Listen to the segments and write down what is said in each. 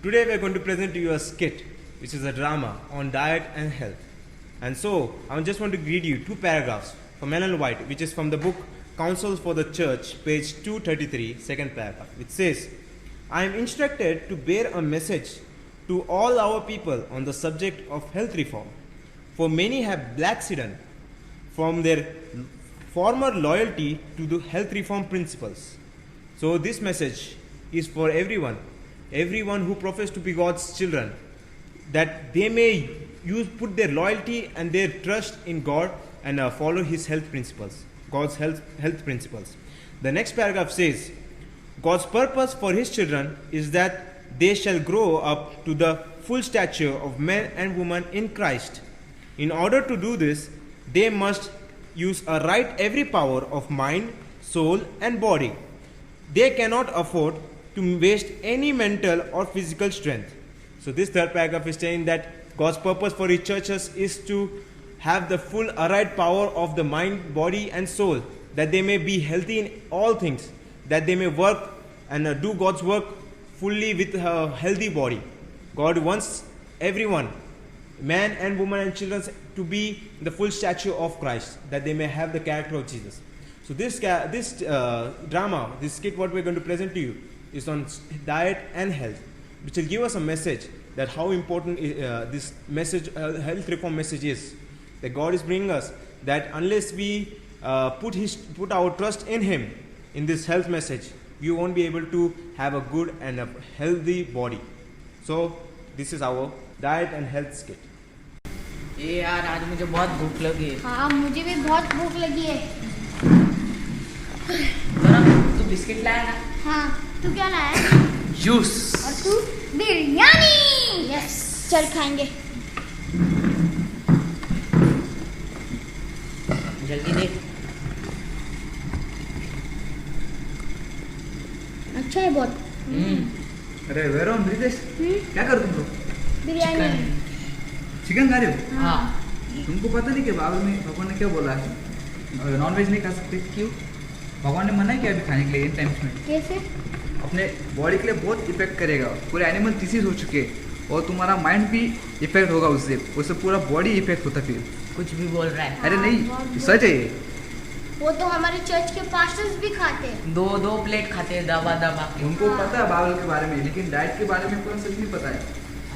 Today we are going to present to you a skit, which is a drama on diet and health. And so, I just want to read you two paragraphs from Ellen White, which is from the book Counsels for the Church, page 233, second paragraph, which says, I am instructed to bear a message to all our people on the subject of health reform. For many have backslidden from their former loyalty to the health reform principles. So this message is for everyone who profess to be God's children, that they may put their loyalty and their trust in God and follow His health principles, God's health principles. The next paragraph says, God's purpose for His children is that they shall grow up to the full stature of men and women in Christ. In order to do this, they must use every power of mind, soul, and body. They cannot afford to waste any mental or physical strength. So this third paragraph is saying that God's purpose for His churches is to have the full allied power of the mind, body, and soul, that they may be healthy in all things, that they may work and do God's work fully with a healthy body. God wants everyone, man and woman and children, to be the full stature of Christ, that they may have the character of Jesus. So this drama, this skit, what we're going to present to you, is on diet and health, which will give us a message that how important this message, health reform message is. That God is bringing us that unless we put our trust in Him in this health message, we won't be able to have a good and a healthy body. So this is our diet and health skit. ये यार आज मुझे बहुत भूख लगी है। हाँ मुझे भी बहुत भूख लगी है। तू बिस्किट लाया ना? हाँ तू क्या लाया? जूस। और तू? बिरयानी। यस चल खाएंगे। जल्दी दे। अच्छा है बहुत। अरे वेरोन ब्रिजेश क्या कर तुम लोग? बिरयानी। चिकन खा रहे हो? हाँ। तुमको पता नहीं कि बाइबल में भगवान ने क्या बोला है? नॉन वेज नहीं खा सकते। क्यों? भगवान ने मना किया अभी खाने के लिए इन टाइम्स में। कैसे? अपने बॉडी के लिए बहुत इफेक्ट करेगा। पूरे एनिमल डिसीज हो चुके और तुम्हारा माइंड भी इफेक्ट होगा उससे पूरा बॉडी इफेक्ट होता फिर। कुछ भी बोल रहा है। अरे नहीं सच है ये। वो तो हमारे चर्च के पास्टर्स भी खाते हैं। दो प्लेट खाते हैं दबा के। उनको पता है बाइबल के बारे में, लेकिन डाइट के बारे में कोई सच नहीं पता है।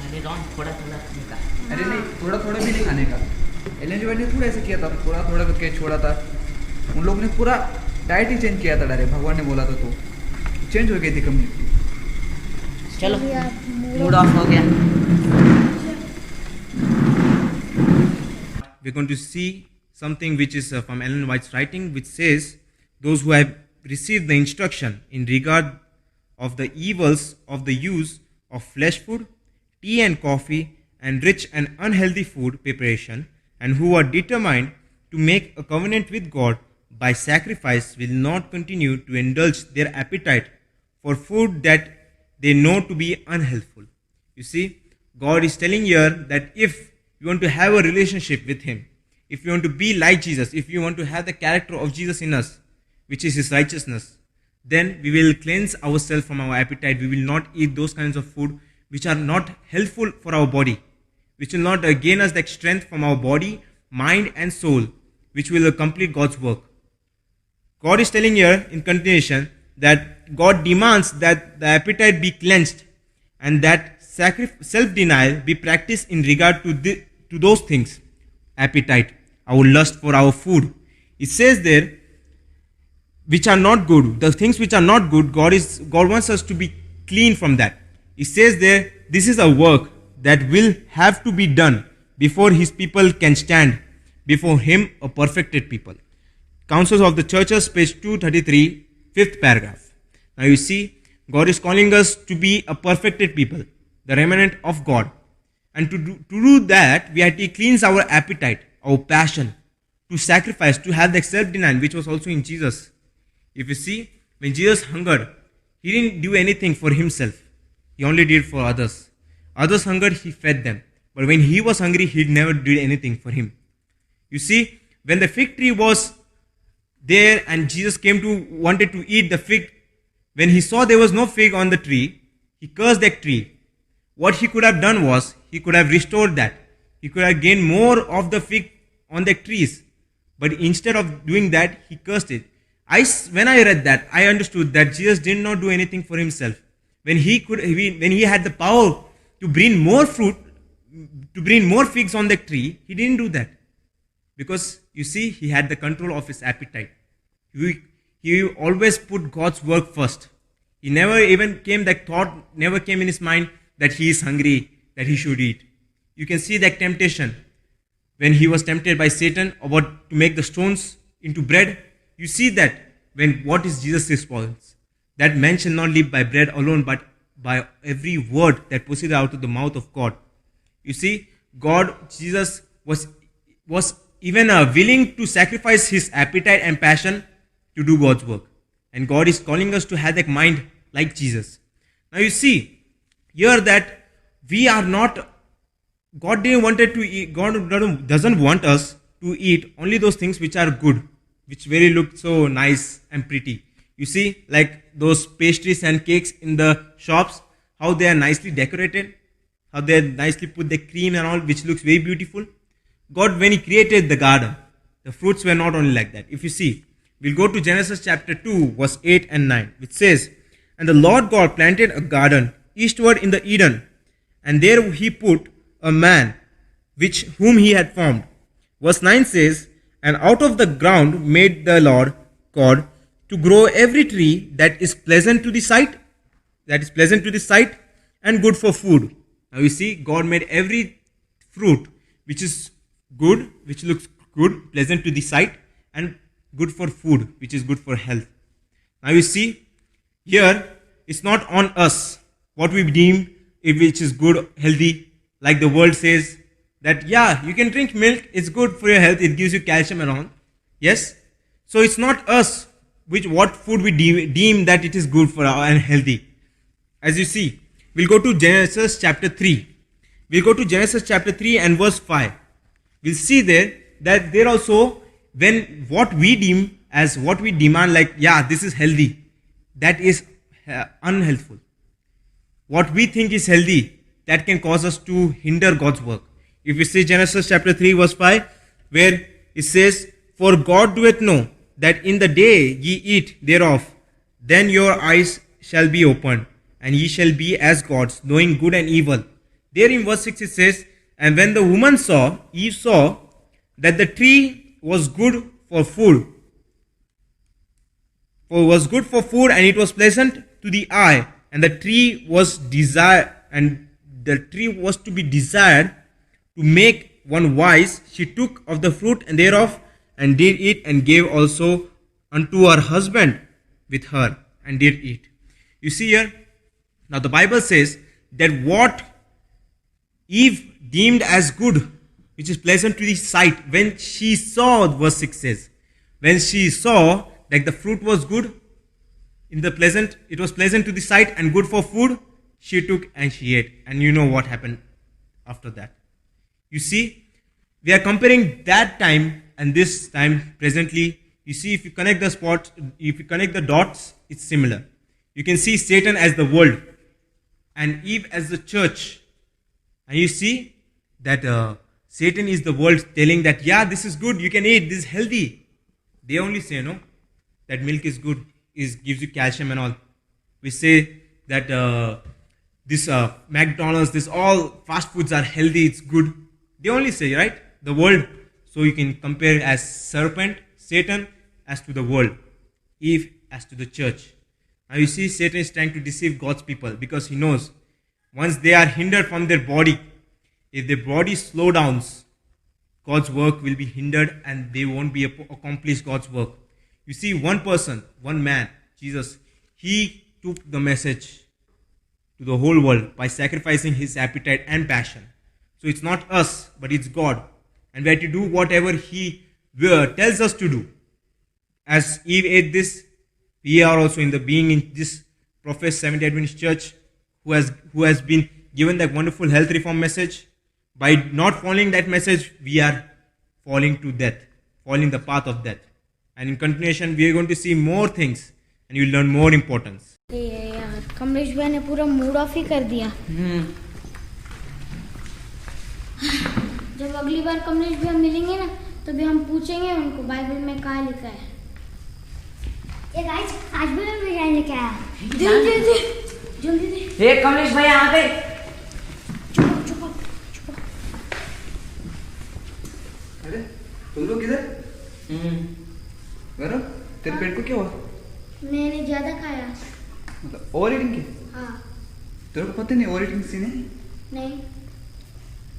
अरे रॉन थोड़ा खाने का। अरे नहीं थोड़ा भी नहीं खाने का। एलन जी ने पूरा ऐसा किया था, थोड़ा करके छोड़ा था। उन लोगों ने पूरा डाइट ही चेंज किया था। डायरेक्ट भगवान ने बोला था तो चेंज हो गई थी कम्युनिटी। चलो मूड ऑफ हो गया। We're going to see something which is from Ellen White's writing, which says, those who have received the instruction in regard of the evils of the use of flesh food, tea and coffee, and rich and unhealthy food preparation, and who are determined to make a covenant with God by sacrifice, will not continue to indulge their appetite for food that they know to be unhealthful. You see, God is telling here that if you want to have a relationship with Him, if you want to be like Jesus, if you want to have the character of Jesus in us, which is His righteousness, then we will cleanse ourselves from our appetite. We will not eat those kinds of food which are not helpful for our body, which will not gain us that strength from our body, mind and soul, which will complete God's work. God is telling here in continuation that God demands that the appetite be cleansed and that self-denial be practiced in regard to those things. Appetite, our lust for our food. It says there, which are not good, the things which are not good, God wants us to be clean from that. It says there, this is a work that will have to be done before His people can stand before Him, a perfected people. Counsels of the Churches, page 233, fifth paragraph. Now you see, God is calling us to be a perfected people, the remnant of God. And to do that, we have to cleanse our appetite, our passion, to sacrifice, to have the self-denial, which was also in Jesus. If you see, when Jesus hungered, He didn't do anything for Himself. He only did for others. Others hungered, He fed them. But when He was hungry, He never did anything for Him. You see, when the fig tree was there and Jesus wanted to eat the fig, when He saw there was no fig on the tree, He cursed that tree. what he could have done was, he could have restored that. He could have gained more of the fig on the trees. But instead of doing that, he cursed it. When I read that, I understood that Jesus did not do anything for himself. When he had the power to bring more fruit, to bring more figs on the tree, he didn't do that. Because you see, he had the control of his appetite. He always put God's work first. He never even came, that thought never came in his mind that he is hungry, that he should eat. You can see that temptation. When he was tempted by Satan about to make the stones into bread, you see that what is Jesus' response? That man shall not live by bread alone, but by every word that proceeded out of the mouth of God. You see, Jesus was even willing to sacrifice his appetite and passion to do God's work. And God is calling us to have that mind like Jesus. Now you see, here that we are not, God doesn't want us to eat only those things which are good, which really look so nice and pretty. You see, like those pastries and cakes in the shops, how they are nicely decorated, how they nicely put the cream and all, which looks very beautiful. God, when he created the garden, the fruits were not only like that. If you see, we'll go to Genesis chapter 2, verse 8 and 9, which says, "And the Lord God planted a garden eastward in the Eden, and there he put a man, whom he had formed." Verse 9 says, "And out of the ground made the Lord God to grow every tree that is pleasant to the sight, and good for food." Now you see, God made every fruit which is good, which looks good, pleasant to the sight, and good for food, which is good for health. Now you see, here it's not on us what we deem which is good, healthy, like the world says that, yeah, you can drink milk, it's good for your health, it gives you calcium and all. Yes? So it's not us what food we deem that it is good for and healthy. As you see, we'll go to Genesis chapter 3. We'll go to Genesis chapter 3 and verse 5. We'll see there that there also, when what we deem as what we demand, like, yeah, this is healthy, that is unhealthful. What we think is healthy, that can cause us to hinder God's work. If you see Genesis chapter 3 verse 5, where it says, "For God doeth know that in the day ye eat thereof, then your eyes shall be opened, and ye shall be as gods, knowing good and evil." There in verse 6 it says, "And when the woman Eve saw that the tree was good for food, and it was pleasant to the eye, and the tree was to be desired to make one wise, she took of the fruit and thereof, and did eat, and gave also unto her husband with her, and did eat." You see here, now the Bible says that what Eve deemed as good, which is pleasant to the sight, when she saw, verse 6 says, when she saw that the fruit was good, it was pleasant to the sight and good for food, she took and she ate. And you know what happened after that. You see, we are comparing that time and this time presently. You see, if you connect the dots, it's similar. You can see Satan as the world and Eve as the church. And you see that Satan is the world telling that, yeah, this is good, you can eat, this is healthy. They only say, no, that milk is good, gives you calcium and all. We say that this McDonald's, this all fast foods are healthy, it's good. They only say, right, the world. So you can compare as serpent, Satan as to the world, Eve as to the church. Now you see, Satan is trying to deceive God's people because he knows once they are hindered from their body, if their body slow down, God's work will be hindered and they won't be accomplish God's work. You see, one person, one man, Jesus, he took the message to the whole world by sacrificing his appetite and passion. So it's not us, but it's God. And we have to do whatever he tells us to do. As Eve ate this, we are also in this professed Seventh-day Adventist Church who has been given that wonderful health reform message. By not following that message, we are falling to death, following the path of death. And in continuation, we are going to see more things and you will learn more importance. यार कमलेश भाई ने पूरा mood off ही कर दिया। जब अगली बार कमलेश भैया मिलेंगे ना तो भी हम पूछेंगे उनको बाइबल में कहाँ लिखा है। ये गाइस आज भी मैं बिरयानी लेके आया। जल्दी जल्दी हे कमलेश भैया आ गए। छुपो। अरे तुम लोग किधर? गौरव तेरे पेट को क्या हुआ? मैंने ज्यादा खाया। मतलब ओवर ईटिंग के? हाँ। तेरे को पता नहीं ओवर ईटिंग सीन है? नहीं।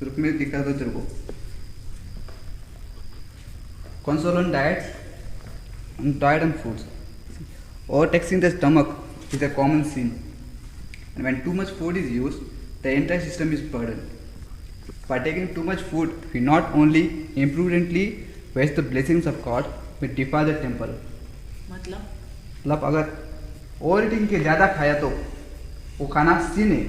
रुक मैं दिखा दो तेरे को। Console on diet and foods. Overtaxing the stomach is a common sin, and when too much food is used, the entire system is burdened. By taking too much food, we not only imprudently waste the blessings of God, we defile the temple. मतलब अगर over eating के ज़्यादा खाया तो वो खाना sin है,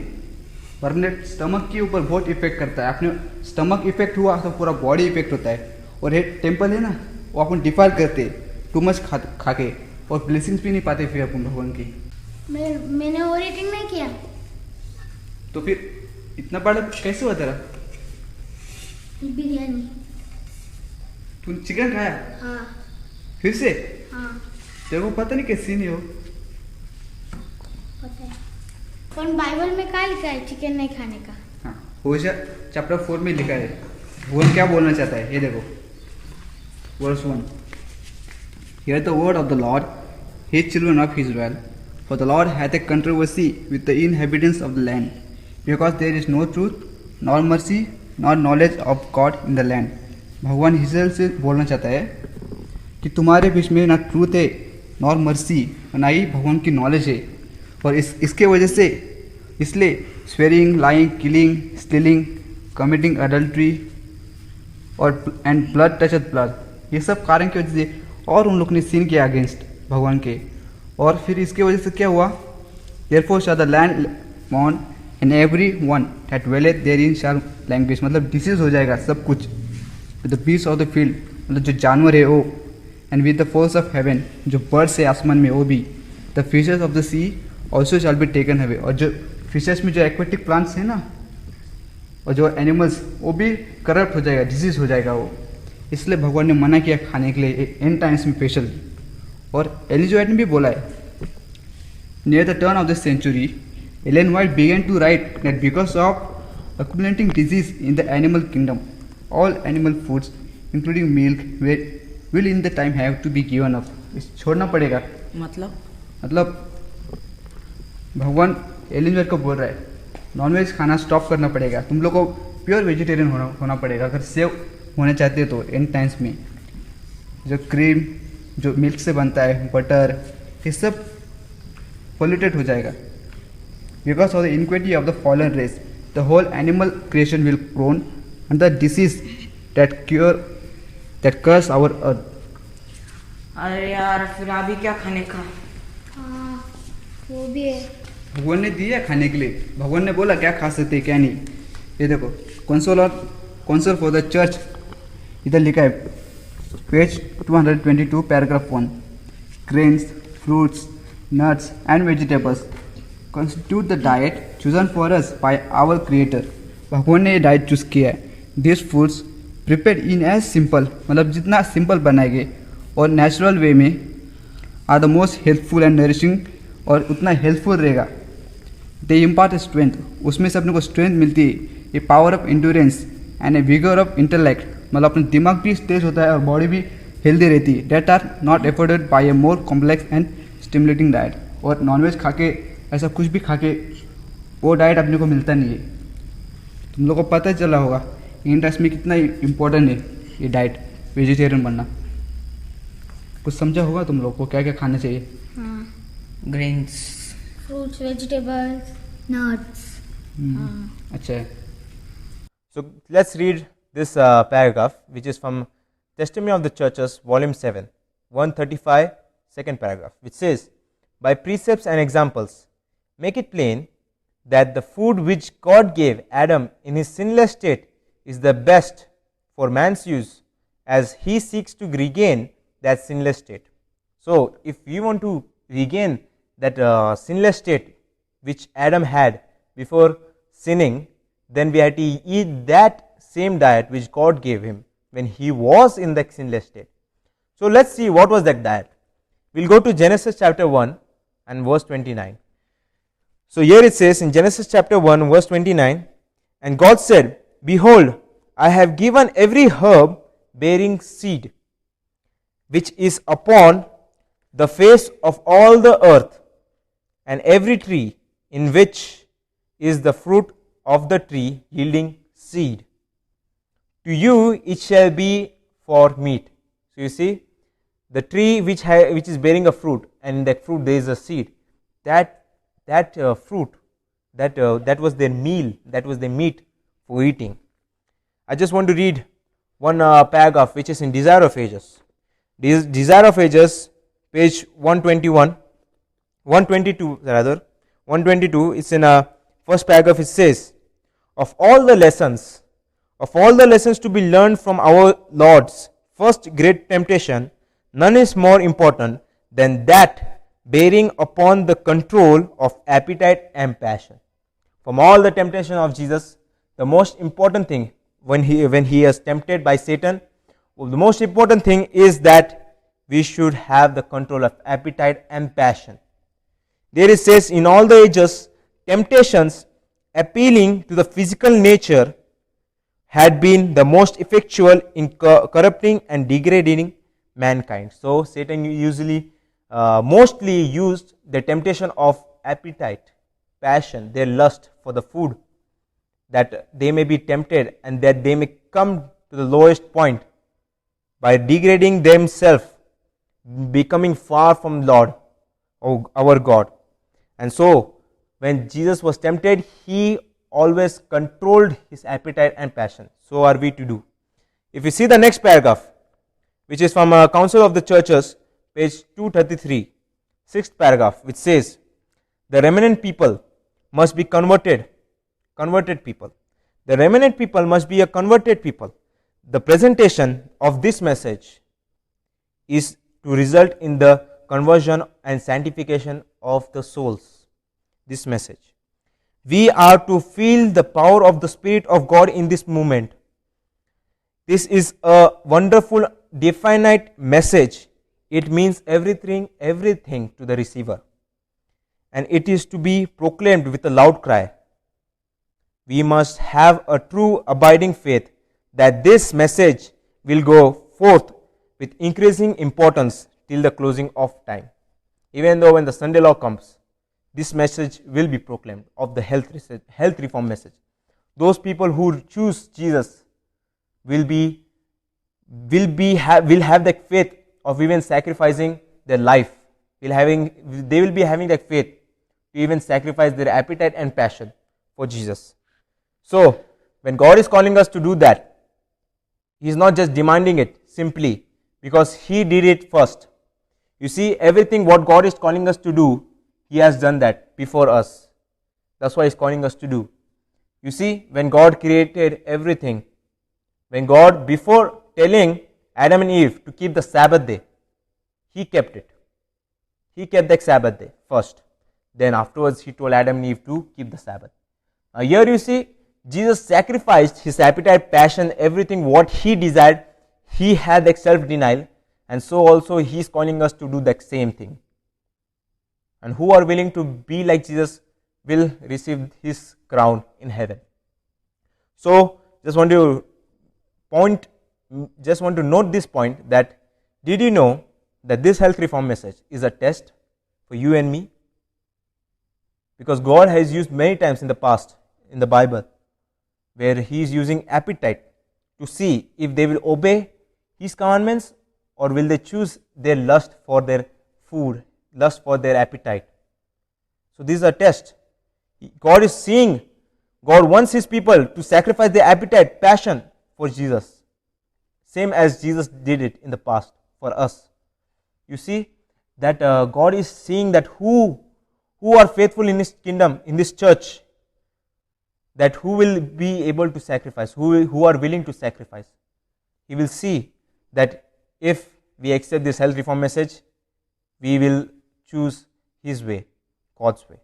पर अपने स्टमक के ऊपर बहुत इफेक्ट करता है। अपने स्टमक इफेक्ट हुआ तो पूरा बॉडी इफेक्ट होता है। और ये टेम्पल है ना, वो अपन डिफाइल करते टू मच खा के, और ब्लेसिंग्स भी नहीं पाते फिर अपन भगवान की। मैंने ओवर ईटिंग नहीं किया। तो फिर इतना बड़ा कैसे हुआ तेरा? बिरयानी। तूने चिकन खाया? हाँ। फिर से? हाँ तेरे को पता नहीं कैसी नहीं हो? पता है। कौन बाइबल में क्या लिखा है चिकन नहीं खाने का? हाँ, होशा चैप्टर 4 में लिखा है। भगवान क्या बोलना चाहता है ये देखो, verse 1। Hear the word of the Lord, ye children of Israel, for the Lord hath a controversy with the inhabitants of the land, because there is no truth, nor mercy, nor knowledge of God in the land. भगवान इस्राएल से बोलना चाहता है कि तुम्हारे बीच में ना truth है, नॉर मर्सी, ना ही भगवान की नॉलेज है, और इसके वजह से इसलिए swearing, lying, killing, stealing, committing adultery और एंड ब्लड टचत ब्लड, ये सब कारण की वजह से और उन लोग ने सीन किया अगेंस्ट भगवान के। और फिर इसके वजह से क्या हुआ? Therefore shall the land mourn and every one that dwelleth therein shall languish, मतलब डिसीज हो जाएगा सब कुछ। With the beast of the field, मतलब जो जानवर है वो, and with the fowls of heaven, जो बर्ड्स है आसमान में वो भी, the fishes of the sea also shall be taken away, और जो फिशेस में जो एक्वेटिक प्लांट्स है ना, और जो एनिमल्स, वो भी करप्ट हो जाएगा, डिजीज हो जाएगा वो। इसलिए भगवान ने मना किया खाने के लिए एंड टाइम्स में स्पेशल। और एलन जी वाइट ने भी बोला है, near the turn of the century Ellen White began to write that because of accumulating disease in the animal kingdom, all animal foods including milk will in the time have to be given up. छोड़ना पड़ेगा। मतलब भगवान Elon G white को बोल रहा है nonveg खाना stop करना पड़ेगा, तुम लोग को प्योर वेजिटेरियन होना पड़ेगा अगर सेव होने चाहते हो तो। एंड टाइम्स में जो क्रीम, जो मिल्क से बनता है, बटर, ये सब पोल्यूटेड हो जाएगा। Because of the iniquity of the fallen race the whole animal creation will prone and the disease that curse our earth. अरे यार फिर अभी क्या खाने का? हाँ वो भी है। भगवान ने दिया खाने के लिए, भगवान ने बोला क्या खा सकते क्या नहीं। ये देखो कंसोल फॉर द चर्च, इधर लिखा है page 222 paragraph 1। Grains, fruits, nuts and vegetables constitute the diet chosen for us by our creator। भगवान ने ये डाइट चूज़ किया है। This foods prepare in as simple, मतलब जितना सिंपल बनाएंगे और नेचुरल वे में, are the most helpful and nourishing, और उतना हेल्पफुल रहेगा। दे इम्पार्ट स्ट्रेंथ, उसमें से अपने को स्ट्रेंथ मिलती है, a power of endurance and a vigour of intellect, मतलब अपना दिमाग भी तेज होता है और बॉडी भी हेल्दी रहती है। That are not afforded by a more complex and stimulating diet. और नॉनवेज खा के, ऐसा कुछ भी खा के वो डाइट अपने को मिलता नहीं है। तुम लोग को पता चला होगा इंडियन डाइट में कितना इम्पोर्टेंट है ये डाइट, वेजिटेरियन बनना। कुछ समझा होगा तुम लोग को क्या क्या खाना चाहिए? हाँ ग्रेन्स, फ्रूट्स, वेजिटेबल्स, नट्स। अच्छा है। So let's read this paragraph, which is from Testimony of the Churches, Volume 7, 135, second paragraph, which says, by precepts and examples, make it plain that the food which God gave Adam in his sinless state is the best for man's use, as he seeks to regain that sinless state. So, if we want to regain that sinless state which Adam had before sinning, then we have to eat that same diet which God gave him when he was in the sinless state. So let's see what was that diet. We'll go to Genesis chapter 1 and verse 29. So here it says in Genesis chapter 1 verse 29, and God said, behold, I have given every herb bearing seed which is upon the face of all the earth, and every tree in which is the fruit of the tree yielding seed. To you it shall be for meat. So you see, the tree which is bearing a fruit, and in that fruit there is a seed. That fruit, that was their meal, that was their meat for eating. I just want to read one paragraph which is in Desire of Ages. Desire of Ages, page 121, 122 rather, 122. It's in a first paragraph. It says, of all the lessons to be learned from our Lord's first great temptation, none is more important than that bearing upon the control of appetite and passion. From all the temptation of Jesus, the most important thing when he is tempted by Satan, the most important thing is that we should have the control of appetite and passion. There it says, in all the ages, temptations appealing to the physical nature had been the most effectual in corrupting and degrading mankind. So Satan usually mostly used the temptation of appetite, passion, their lust for the food, that they may be tempted and that they may come to the lowest point by degrading themselves, becoming far from Lord, our God. And so when Jesus was tempted, he always controlled his appetite and passion. So are we to do. If you see the next paragraph, which is from Council of the Churches, page 233, sixth paragraph, which says, the remnant people must be converted people. The remnant people must be a converted people. The presentation of this message is to result in the conversion and sanctification of the souls. This message. We are to feel the power of the Spirit of God in this movement. This is a wonderful, definite message. It means everything to the receiver. And it is to be proclaimed with a loud cry. We must have a true abiding faith that this message will go forth with increasing importance till the closing of time. Even though when the Sunday law comes, this message will be proclaimed of the health reform message. Those people who choose Jesus will have that faith of even sacrificing their life. They will be having that faith to even sacrifice their appetite and passion for Jesus. So when God is calling us to do that, He is not just demanding it simply because He did it first. You see, everything what God is calling us to do, He has done that before us. That's why He is calling us to do. You see, when God created everything, when God, before telling Adam and Eve to keep the Sabbath day, He kept it. He kept the Sabbath day first. Then afterwards He told Adam and Eve to keep the Sabbath. Now here you see, Jesus sacrificed His appetite, passion, everything what He desired. He had that self-denial, and so also He is calling us to do that same thing. And who are willing to be like Jesus will receive His crown in heaven. So just want to note this point, that did you know that this health reform message is a test for you and me? Because God has used many times in the past in the Bible where He is using appetite to see if they will obey His commandments or will they choose their lust for their food, lust for their appetite. So this is a test. God is seeing, God wants His people to sacrifice their appetite, passion for Jesus, same as Jesus did it in the past for us. You see that God is seeing that who are faithful in His kingdom, in this church, that who will be able to sacrifice, who are willing to sacrifice. He will see that if we accept this health reform message, we will choose His way, God's way.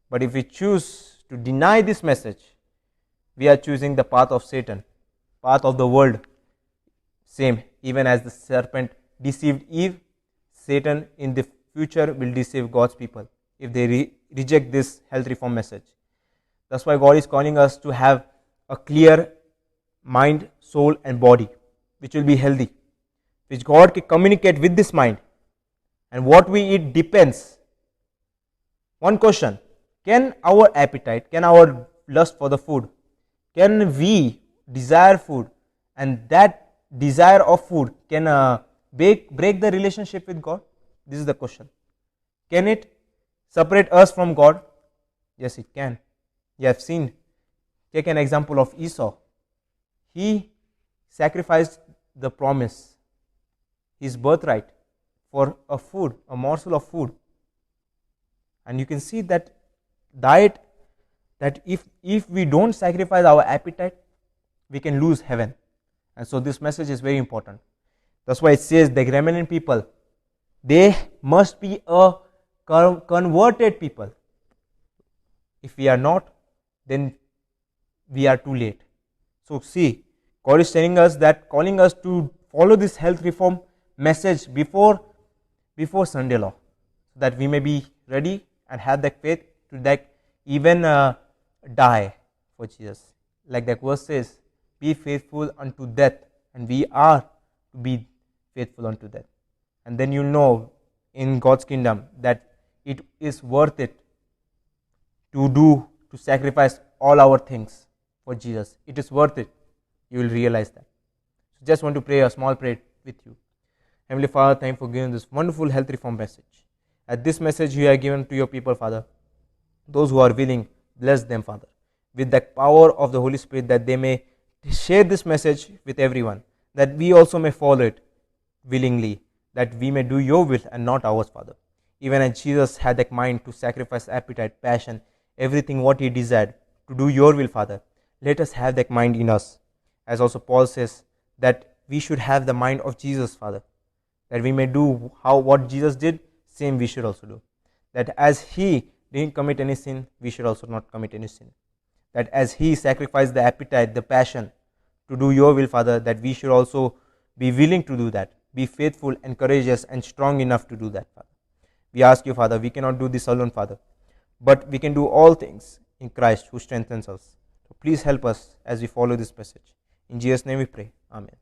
But if we choose to deny this message, we are choosing the path of Satan, path of the world. Same, even as the serpent deceived Eve, Satan in the future will deceive God's people if they reject this health reform message. That's why God is calling us to have a clear mind, soul and body, which will be healthy, which God can communicate with this mind. And what we eat depends. One question, can our appetite, can our lust for the food, can we desire food, and that desire of food can break the relationship with God? This is the question. Can it separate us from God? Yes, it can. You have seen, take an example of Esau. He sacrificed the promise, his birthright, for a food, a morsel of food. And you can see that diet, that if we don't sacrifice our appetite, we can lose heaven. And so this message is very important. That's why it says the remnant people, they must be a converted people. If we are not, then we are too late. So see, God is telling us that, calling us to follow this health reform message before Sunday law, so that we may be ready and have that faith to that even die for Jesus. Like that verse says, be faithful unto death, and we are to be faithful unto death. And then you know in God's kingdom that it is worth it to sacrifice all our things for Jesus. It is worth it. You will realize that. So just want to pray a small prayer with you. Heavenly Father, thank you for giving this wonderful health reform message. At this message you have given to your people, Father, those who are willing, bless them, Father, with the power of the Holy Spirit, that they may share this message with everyone, that we also may follow it willingly, that we may do your will and not ours, Father. Even as Jesus had that mind to sacrifice appetite, passion, everything what he desired to do your will, Father, let us have that mind in us. As also Paul says that we should have the mind of Jesus, Father, that we may do what Jesus did, same we should also do. That as he didn't commit any sin, we should also not commit any sin. That as he sacrificed the appetite, the passion to do your will, Father, that we should also be willing to do that, be faithful and courageous and strong enough to do that, Father. We ask you, Father, we cannot do this alone, Father, but we can do all things in Christ who strengthens us. So please help us as we follow this message. In Jesus' name we pray. Amen.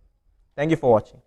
Thank you for watching.